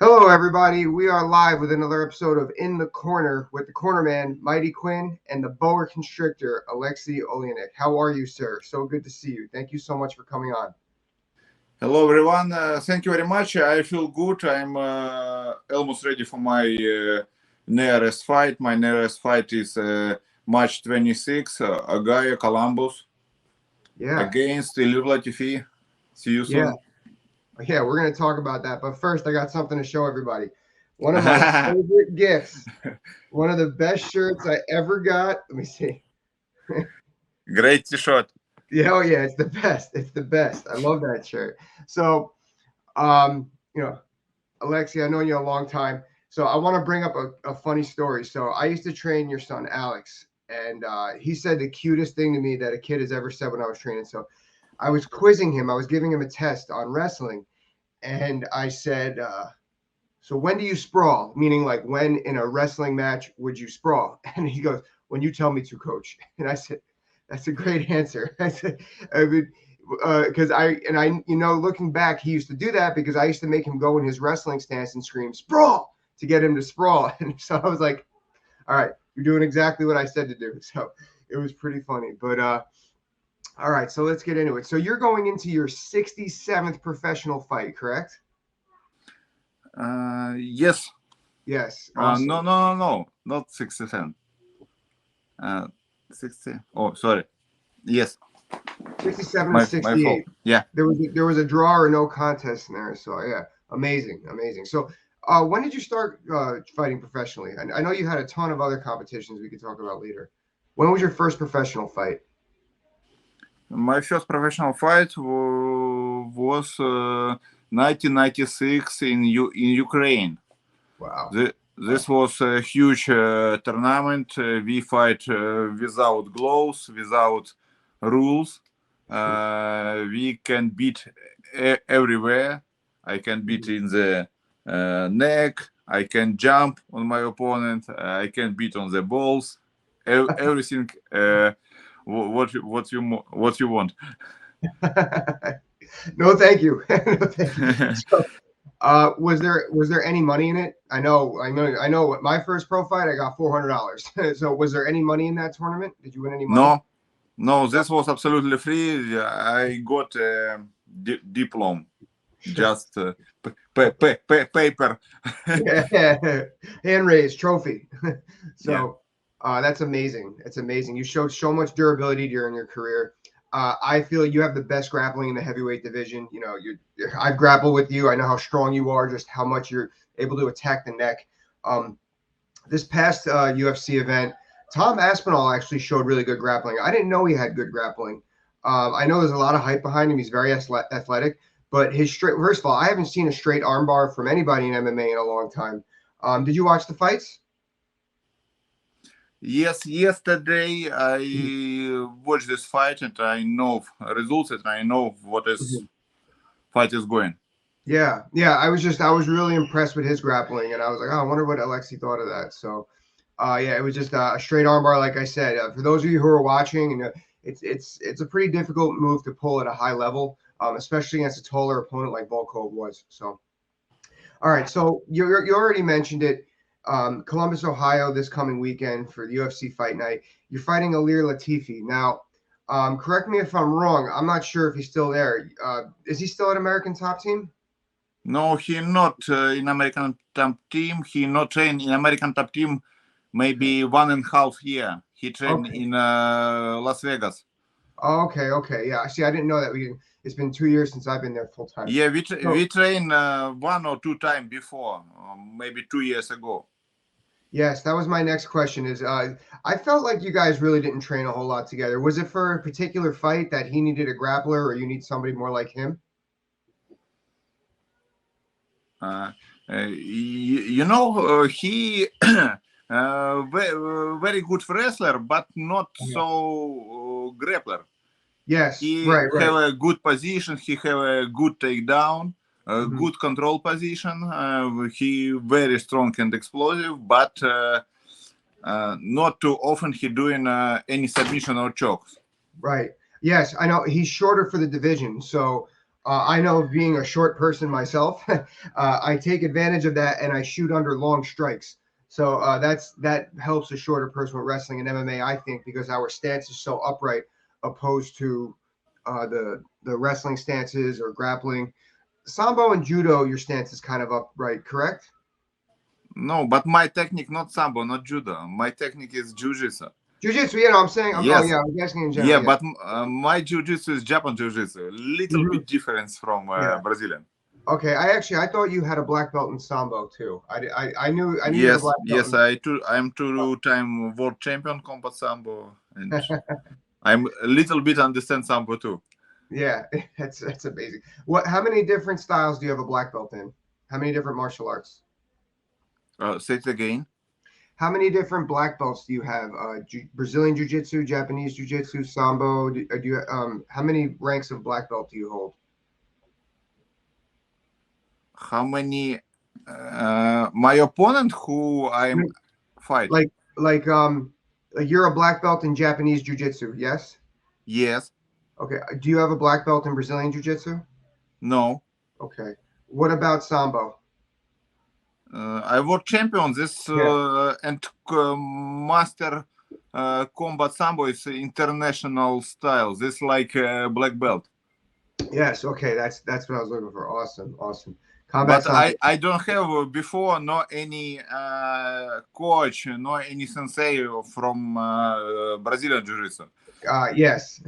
Hello, everybody. We are live with another episode of In the Corner with the Cornerman, Mighty Quinn, and the Boa Constrictor, Aleksei Oleinik. How are you, sir? So good to see you. Thank you so much for coming on. Hello, everyone. Thank you very much. I feel good. I'm almost ready for my nearest fight. My nearest fight is March 26, Agaya, Columbus, against Ilir Latifi. See you soon. Yeah, we're going to talk about that. But first, I got something to show everybody. One of my favorite gifts. One of the best shirts I ever got. Let me see. Great t-shirt. Yeah, oh yeah, it's the best. It's the best. I love that shirt. So, Aleksei, I've known you a long time. So I want to bring up a funny story. So I used to train your son, Alex, and he said the cutest thing to me that a kid has ever said when I was training. So I was quizzing him. I was giving him a test on wrestling. And I said, so when do you sprawl? Meaning like when in a wrestling match would you sprawl? And he goes, when you tell me to, coach. And I said, that's a great answer. I said, because looking back, he used to do that because I used to make him go in his wrestling stance and scream sprawl to get him to sprawl. And so I was like, all right, you're doing exactly what I said to do. So it was pretty funny. But all right, so let's get into it. So you're going into your 67th professional fight, correct? Yes. Yes. Awesome. No, not 67. 60. Oh, sorry. Yes. 67 to 68. My fault. Yeah. There was a draw or no contest in there. So yeah, amazing. So when did you start fighting professionally? I know you had a ton of other competitions we could talk about later. When was your first professional fight? My first professional fight was 1996 in Ukraine. Wow. This was a huge tournament. We fight without gloves, without rules. We can beat everywhere. I can beat in the neck. I can jump on my opponent. I can beat on the balls. Everything. What you want? No, thank you. No, thank you. So, was there any money in it? I know. My first pro fight, I got $400. So, was there any money in that tournament? Did you win any money? No. This was absolutely free. I got a diploma, just paper. Hand raised trophy. So. Yeah. That's amazing. It's amazing. You showed so much durability during your career. I feel you have the best grappling in the heavyweight division. You know, I've grappled with you. I know how strong you are, just how much you're able to attack the neck. This past UFC event, Tom Aspinall actually showed really good grappling. I didn't know he had good grappling. I know there's a lot of hype behind him. He's very athletic, but first of all, I haven't seen a straight armbar from anybody in MMA in a long time. Did you watch the fights? Yes, yesterday I watched this fight and I know results and I know what is fight is going. Yeah. I was really impressed with his grappling and I was like, I wonder what Aleksei thought of that. So, it was just a straight armbar, like I said. For those of you who are watching, and it's a pretty difficult move to pull at a high level, especially against a taller opponent like Volkov was. So, all right. So you already mentioned it. Columbus, Ohio, this coming weekend for the UFC Fight Night. You're fighting Ilir Latifi. Now, correct me if I'm wrong. I'm not sure if he's still there. Is he still at American Top Team? No, he not in American Top Team. He not trained in American Top Team maybe 1.5 year. He trained in Las Vegas. Okay. Yeah. See, I didn't know that. It's been 2 years since I've been there full time. Yeah, we trained 1 or 2 times before, maybe 2 years ago. Yes, that was my next question. I felt like you guys really didn't train a whole lot together. Was it for a particular fight that he needed a grappler, or you need somebody more like him? He very good wrestler, but not so grappler. Yes, he right. have a good position. He have a good takedown, a good control position. He very strong and explosive, but not too often he doing any submission or chokes. Right. Yes, I know he's shorter for the division. So I know, being a short person myself, I take advantage of that and I shoot under long strikes. So that helps a shorter person with wrestling and MMA, I think, because our stance is so upright, opposed to the wrestling stances or grappling. Sambo and judo, your stance is kind of upright, correct? No, but my technique not sambo, not judo. My technique is jiu-jitsu. Jiu-jitsu, I'm saying, oh Yes, yeah, I'm asking in yeah, general, yeah. but my jiu-jitsu is Japan jiu-jitsu, little Mhm. bit difference from Yeah. Brazilian. Okay, I thought you had a black belt in Sambo too. I knew you had a Yes, black belt. yes, I'm two-time world champion combat sambo, and I'm a little bit understand sambo too. Yeah, that's amazing. How many different styles do you have a black belt in? How many different martial arts? Say it again. How many different black belts do you have? Brazilian Jiu-Jitsu, Japanese Jiu-Jitsu, Sambo. Do you how many ranks of black belt do you hold? How many? My opponent who I'm fight. Like like you're a black belt in Japanese Jiu-Jitsu, yes? Yes, Okay. Do you have a black belt in Brazilian Jiu-Jitsu? no. Okay. What about Sambo? I world champion this Yeah. and master combat sambo is international style. This like black belt. Yes. Okay. That's what I was looking for. Awesome. Awesome. Combat But Sambo. I don't have before no any coach, no any sensei from Brazilian jiu-jitsu. Yes.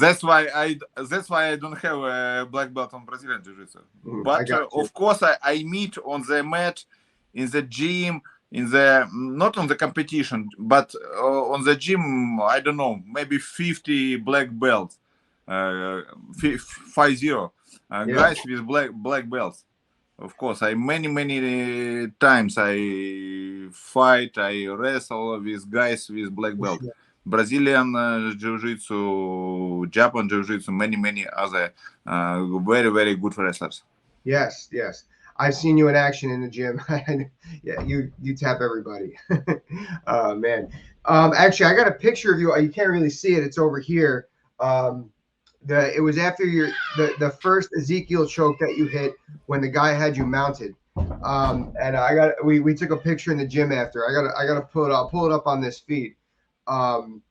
That's why I don't have a black belt on Brazilian jiu-jitsu. I But got you. of course I meet on the mat, in the gym, in the not on the competition, but on the gym. I don't know, maybe 50 black belts, 50 Yeah. guys with black belts. Of course, I many times I fight, I wrestle with guys with black For belt. sure. Brazilian jiu-jitsu, Japan jiu-jitsu, many other very good wrestlers. Yes. Yes. I've seen you in action in the gym. Yeah. You tap everybody. Oh man. Actually, I got a picture of you. You can't really see it. It's over here. Um, it was after the first Ezekiel choke that you hit when the guy had you mounted. And we took a picture in the gym after. I gotta pull it. I'll pull it up on this feed. Um,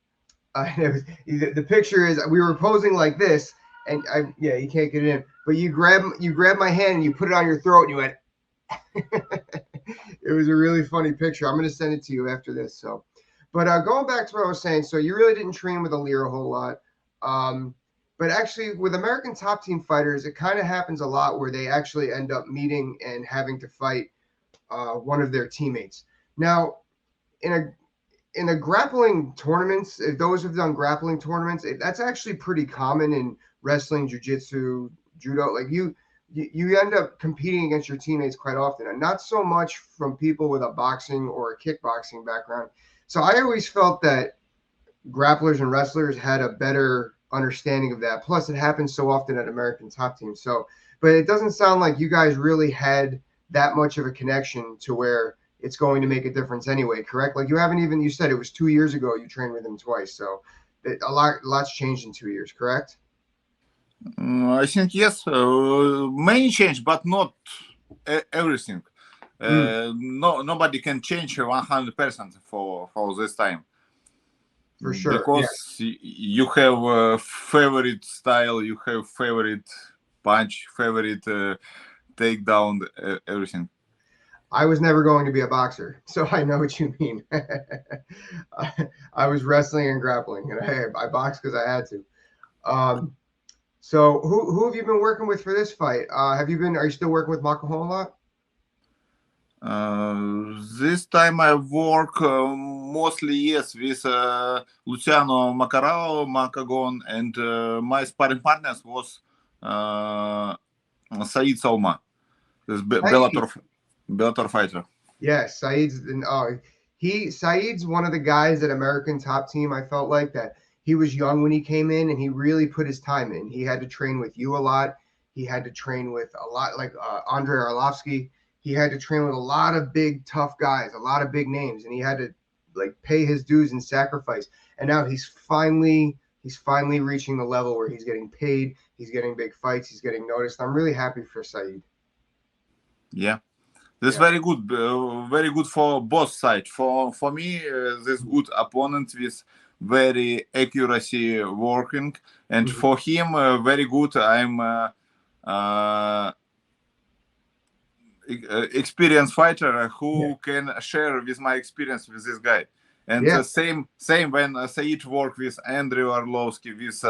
the picture is we were posing like this, and yeah, you can't get it in, but you grab my hand and you put it on your throat and you went. It was a really funny picture. I'm gonna send it to you after this. So, but going back to what I was saying, so you really didn't train with Ilir a whole lot. But actually, with American top team fighters, it kind of happens a lot where they actually end up meeting and having to fight one of their teammates. Now, in a grappling tournaments, if those have done grappling tournaments, that's actually pretty common in wrestling, jiu-jitsu, judo. Like you end up competing against your teammates quite often, and not so much from people with a boxing or a kickboxing background. So I always felt that grapplers and wrestlers had a better understanding of that. Plus, it happens so often at American top teams. So, but it doesn't sound like you guys really had that much of a connection to where it's going to make a difference anyway, correct? Like you said it was 2 years ago you trained with him twice. So lot's changed in 2 years, correct? I think yes, many change, but not everything. No, nobody can change 100% for this time. For sure. Because you have a favorite style, you have favorite punch, favorite takedown, everything. I was never going to be a boxer, so I know what you mean. I was wrestling and grappling, and I boxed because I had to. So who have you been working with for this fight? Are you still working with Makaho a lot? This time I work mostly yes with Luciano Macagon, and my sparring partners was Said Salma, this Bellator fighter. Yes, Saeed's one of the guys at American Top Team. I felt like that he was young when he came in, and he really put his time in. He had to train with you a lot. He had to train with a lot like Andrei Arlovsky. He had to train with a lot of big, tough guys, a lot of big names, and he had to like pay his dues and sacrifice. And now he's finally he's finally reaching the level where he's getting paid, he's getting big fights, he's getting noticed. I'm really happy for Saeed. Yeah. This Yeah. very good for both sides. For me, this good opponent with very accuracy working, and Mhm. for him, very good. I'm experienced fighter who can share with my experience with this guy. And Yeah. same when Said worked with Andrew Arlovsky, with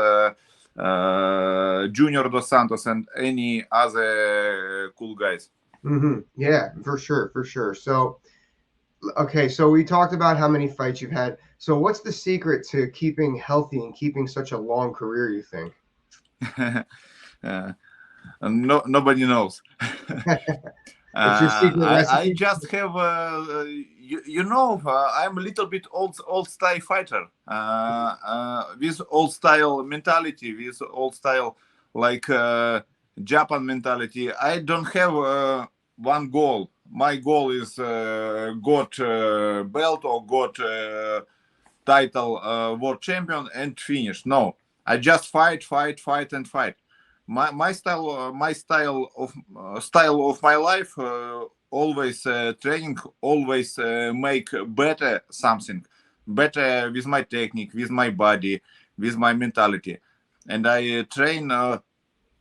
Junior Dos Santos, and any other cool guys. Yeah, for sure. So, okay, so we talked about how many fights you've had. So, what's the secret to keeping healthy and keeping such a long career, you think? Nobody knows. What's your secret I recipe? just have, I'm a little bit old style fighter, with old style mentality, with old style like Japan mentality. I don't have one goal. My goal is got belt or got title world champion and finish. No, I just fight, and fight. My style of my life, always training, always make better something, better with my technique, with my body, with my mentality, and I train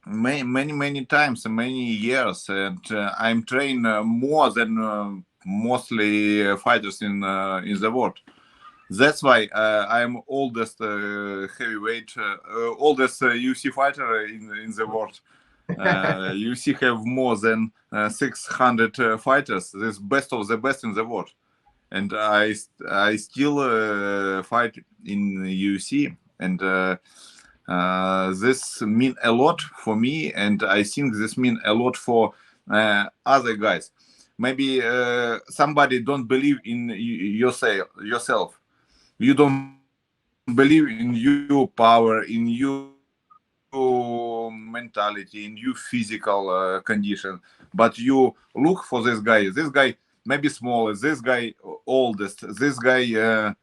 many times, many years, and I'm trained more than mostly fighters in the world. That's why I'm oldest heavyweight, oldest UFC fighter in the world. UFC have more than 600 fighters. This best of the best in the world, and I still fight in UFC, and this mean a lot for me, and I think this mean a lot for other guys. Maybe somebody don't believe in yourself. You don't believe in your power, in your mentality, in your physical condition, but you look for this guy. This guy maybe smaller, this guy oldest, this guy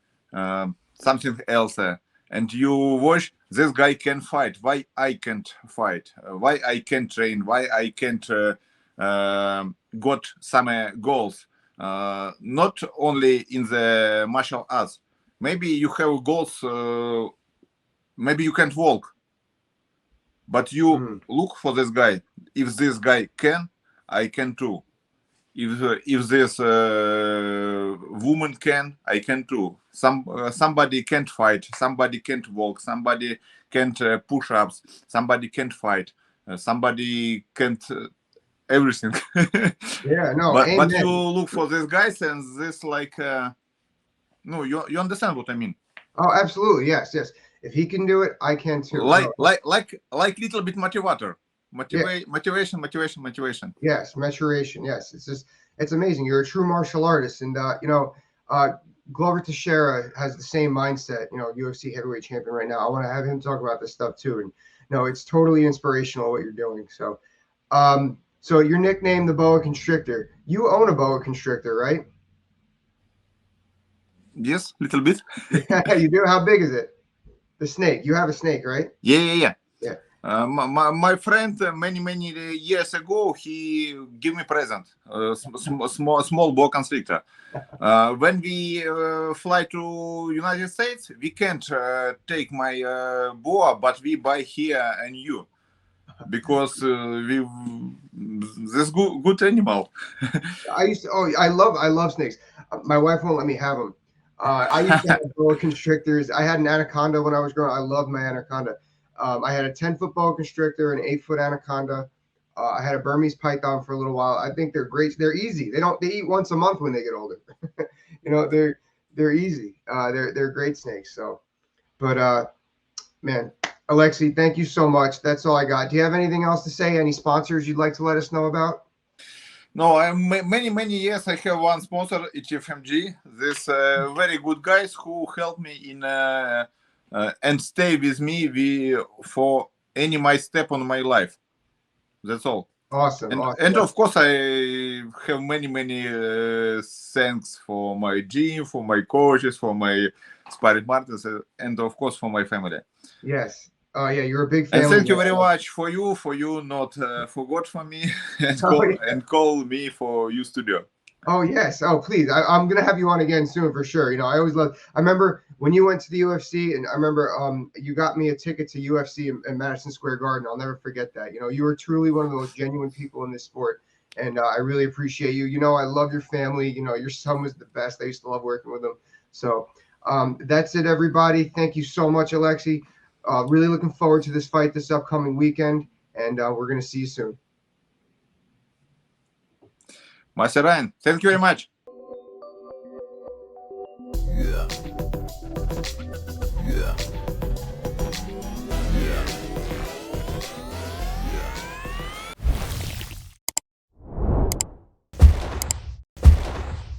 something else, and you watch this guy can fight. Why I can't fight? Why I can't train? Why I can't got some goals? Not only in the martial arts. Maybe you have goals. Maybe you can't walk, but you look for this guy. If this guy can, I can too. If this woman can, I can too. Somebody can't fight. Somebody can't walk. Somebody can't push ups. Somebody can't fight. Somebody can't everything. Yeah, no, But you amen. look for these guys, and this like no, you understand what I mean? Oh, absolutely. Yes. If he can do it, I can too. No, Like little bit motivator. yeah, Motivation. yes, maturation. Yes, it's amazing. You're a true martial artist, and uh, Glover Teixeira has the same mindset. UFC heavyweight champion right now. I want to have him talk about this stuff too. And no, it's totally inspirational what you're doing. So your nickname, the Boa Constrictor. You own a Boa Constrictor, right? Yes, little bit. Yeah, you do. How big is it? The snake. You have a snake, right? Yeah. Yeah. My friend many years ago, he gave me present, small boa constrictor. When we fly to United States, we can't take my boa, but we buy here a new, because we this good animal. I love snakes. My wife won't let me have them. I used to have boa constrictors. I had an anaconda when I was growing up. I loved my anaconda. I had a 10-foot boa constrictor, an 8-foot anaconda. I had a Burmese python for a little while. I think they're great. They're easy. They eat once a month when they get older. They're easy. They're great snakes. So, but man, Aleksei, thank you so much. That's all I got. Do you have anything else to say? Any sponsors you'd like to let us know about? No, many years I have one sponsor, HFMG. This very good guys who help me in and stay with me for any my step on my life. That's all. Awesome. And of course I have many thanks for my gym, for my coaches, for my sparring partners, and of course for my family. Yes. Oh yeah, you're a big And family thank you man. very much for you not forgot for me and Oh, yeah. call me for you studio. Oh yes. Oh please. I'm gonna have you on again soon for sure. You know, I always love. I remember when you went to the UFC, and I remember you got me a ticket to UFC in Madison Square Garden. I'll never forget that. You know, you were truly one of the most genuine people in this sport, and I really appreciate you. You know, I love your family. You know, your son was the best. I used to love working with him. So that's it, everybody. Thank you so much, Aleksei. Really looking forward to this fight this upcoming weekend, and we're gonna see you soon. Master Ryan, thank you very much.